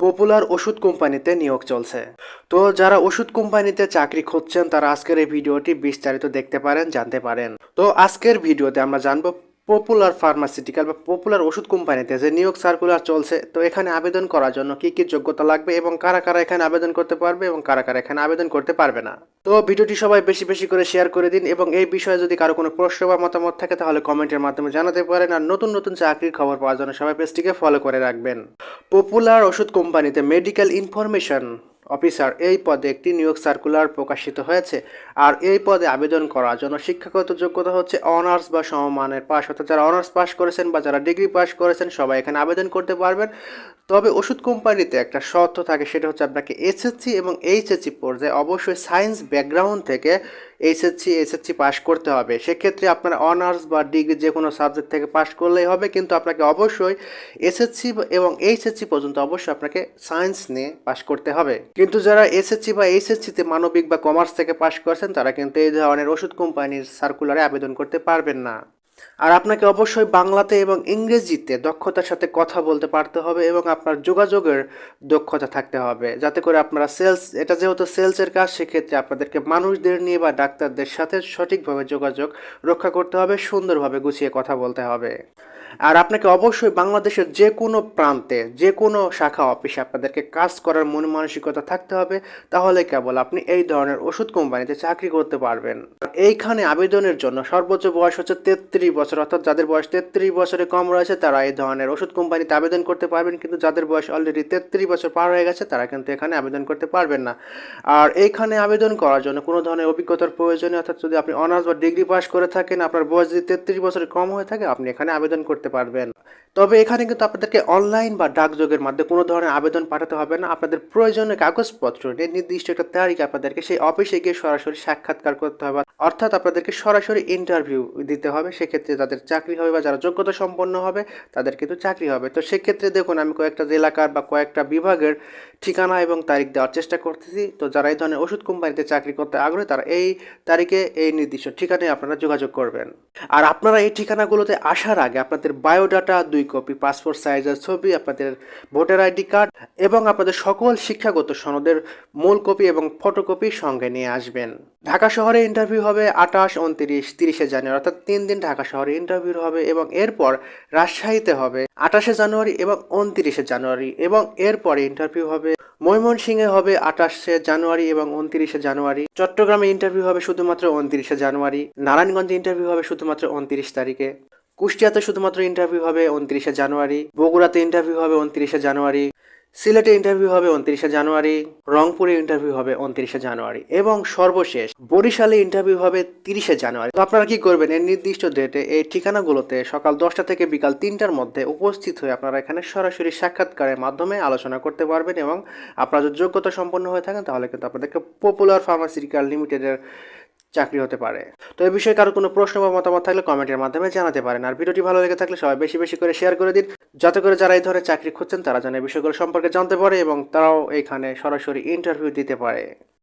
Popular ওষুধ কোম্পানিতে নিয়োগ চলছে। তো যারা ওষুধ কোম্পানিতে চাকরি খুঁজছেন তারা আজকের এই ভিডিওটি বিস্তারিত দেখতে পারেন, জানতে পারেন। তো আজকের ভিডিওতে আমরা জানবো পপুলার ফার্মাসিউটিক্যাল বা পপুলার ওষুধ কোম্পানিতে যে নিয়োগ সার্কুলার চলছে, তো এখানে আবেদন করার জন্য কি কি যোগ্যতা লাগবে এবং কারা কারা এখানে আবেদন করতে পারবে এবং কারা কারা এখানে আবেদন করতে পারবে না। তো ভিডিওটি সবাই বেশি বেশি করে শেয়ার করে দিন এবং এই বিষয়ে যদি কারো কোনো প্রশ্ন বা মতামত থাকে তাহলে কমেন্টের মাধ্যমে জানাতে পারেন। আর নতুন নতুন চাকরির খবর পাওয়ার জন্য সবাই পেজটিকে ফলো করে রাখবেন। পপুলার ওষুধ কোম্পানিতে মেডিকেল ইনফরমেশন অফিসার এই পদে একটি নিয়োগ সার্কুলার প্রকাশিত হয়েছে। আর এই পদে আবেদন করার জন্য শিক্ষাগত যোগ্যতা হচ্ছে অনার্স বা সমমানের পাস, অর্থাৎ যারা অনার্স পাস করেছেন বা যারা ডিগ্রি পাস করেছেন সবাই এখানে আবেদন করতে পারবেন। তবে ওষুধ কোম্পানিতে একটা শর্ত থাকে, সেটা হচ্ছে আপনাকে এসএসসি এবং এইচএসসি পর্যায়ে অবশ্যই সায়েন্স ব্যাকগ্রাউন্ড থেকে এসএসসি পাস করতে হবে। সেক্ষেত্রে আপনারা অনার্স বা ডিগ্রি যে কোনো সাবজেক্ট থেকে পাস করলেই হবে, কিন্তু আপনাকে অবশ্যই এসএসসি এবং এইচএসসি পর্যন্ত অবশ্যই আপনাকে সায়েন্স নিয়ে পাস করতে হবে। কিন্তু যারা এসএসসি বা এইচএসসিতে মানবিক বা কমার্স থেকে পাস করেছেন তারা কিন্তু এই ধরনের ওষুধ কোম্পানির সার্কুলারে আবেদন করতে পারবেন না। আর আপনাকে অবশ্যই বাংলাতে এবং ইংরেজিতে দক্ষতার সাথে কথা বলতে পারতে হবে এবং আপনার যোগাযোগের দক্ষতা থাকতে হবে, যাতে করে আপনারা এটা যেহেতু সেলসের কাজ, সেক্ষেত্রে আপনাদেরকে মানুষদের নিয়ে বা ডাক্তারদের সাথে সঠিকভাবে যোগাযোগ রক্ষা করতে হবে, সুন্দরভাবে গুছিয়ে কথা বলতে হবে। আর আপনাকে অবশ্যই বাংলাদেশের যে কোনো প্রান্তে যে কোনো শাখা অফিসে আপনাদেরকে কাজ করার মন মানসিকতা থাকতে হবে, তাহলে কেবল আপনি এই ধরনের ওষুধ কোম্পানিতে চাকরি করতে পারবেন। এইখানে আবেদনের জন্য সর্বোচ্চ বয়স হচ্ছে 33 বছর, অর্থাৎ যাদের বয়স 33 বছরের কম রয়েছে তারা এই ধরনের ওষুধ কোম্পানিতে আবেদন করতে পারবেন, কিন্তু যাদের বয়স অলরেডি 33 বছর পার হয়ে গেছে তারা কিন্তু এখানে আবেদন করতে পারবেন না। আর এইখানে আবেদন করার জন্য কোনো ধরনের অভিজ্ঞতার প্রয়োজন নেই, অর্থাৎ যদি আপনি অনার্স বা ডিগ্রি পাস করে থাকেন, আপনার বয়স যদি 33 বছরের কম হয়ে থাকে, আপনি এখানে আবেদন করতে পারবেন। তবে এখানে কিন্তু আপনাদেরকে অনলাইন বা ডাকযোগের মাধ্যমে কোনো ধরনের আবেদন পাঠাতে হবে না। আপনাদের প্রয়োজনীয় কাগজপত্র নিয়ে নির্দিষ্ট একটা তারিখ আপনাদেরকে সেই অফিসে গিয়ে সরাসরি সাক্ষাৎকার করতে হবে, অর্থাৎ আপনাদেরকে সরাসরি ইন্টারভিউ দিতে হবে। সেক্ষেত্রে যাদের চাকরি হবে বা যারা যোগ্যতা সম্পন্ন হবে তাদের কিন্তু চাকরি হবে। তো সেক্ষেত্রে দেখুন, আমি কয়েকটা এলাকার বা কয়েকটা বিভাগের ঠিকানা এবং তারিখ দেওয়ার চেষ্টা করতেছি। তো যারা এই ধরনের ওষুধ কোম্পানিতে চাকরি করতে আগ্রহী তারা এই তারিখে এই নির্দিষ্ট ঠিকানায় আপনারা যোগাযোগ করবেন। আর আপনারা এই ঠিকানাগুলোতে আসার আগে আপনাদের বায়োডাটা 2 কপি, পাসপোর্ট সাইজের ছবি, আপনাদের ভোটার আইডি কার্ড এবং আপনাদের সকল শিক্ষাগত সনদের মূল কপি এবং ফটোকপি সঙ্গে নিয়ে আসবেন। ঢাকা শহরে ইন্টারভিউ হবে 28, 29, 30 জানুয়ারি, অর্থাৎ 3 দিন ঢাকা শহরে ইন্টারভিউ হবে এবং এরপর রাজশাহীতে হবে 28 জানুয়ারি এবং 29 জানুয়ারি এবং এরপরে ইন্টারভিউ হবে ময়মনসিংহে হবে 28 জানুয়ারি এবং 29 জানুয়ারি। চট্টগ্রামে ইন্টারভিউ হবে শুধুমাত্র 29 জানুয়ারি। নারায়ণগঞ্জে ইন্টারভিউ হবে শুধুমাত্র 29 তারিখে। কুষ্টিয়াতে শুধুমাত্র ইন্টারভিউ হবে 29 জানুয়ারি। বগুড়াতে ইন্টারভিউ হবে 29 জানুয়ারি। সিলেটে ইন্টারভিউ হবে 29 জানুয়ারি। রংপুরে ইন্টারভিউ হবে 29 জানুয়ারি এবং সর্বশেষ বরিশালে ইন্টারভিউ হবে 30 জানুয়ারি। তো আপনারা কি করবেন, এর নির্দিষ্ট ডেটে এই ঠিকানাগুলোতে সকাল 10টা থেকে বিকাল 3টার মধ্যে উপস্থিত হয়ে আপনারা এখানে সরাসরি সাক্ষাৎকারের মাধ্যমে আলোচনা করতে পারবেন এবং আপনারা যদি যোগ্যতা সম্পন্ন হয়ে থাকেন তাহলে কিন্তু আপনাদেরকে পপুলার ফার্মাসিউটিক্যাল লিমিটেডের চাকরি হতে পারে। তো এই বিষয়ে কারো কোনো প্রশ্ন বা মতামত থাকলে কমেন্টের মাধ্যমে জানাতে পারেন। আর ভিডিওটি ভালো লেগে থাকলে সবাই বেশি বেশি করে শেয়ার করে দিন, যাতে করে যারা এই ধরনের চাকরি খুঁজছেন তারা যেন এই বিষয়গুলো সম্পর্কে জানতে পারে এবং তারাও এখানে সরাসরি ইন্টারভিউ দিতে পারে।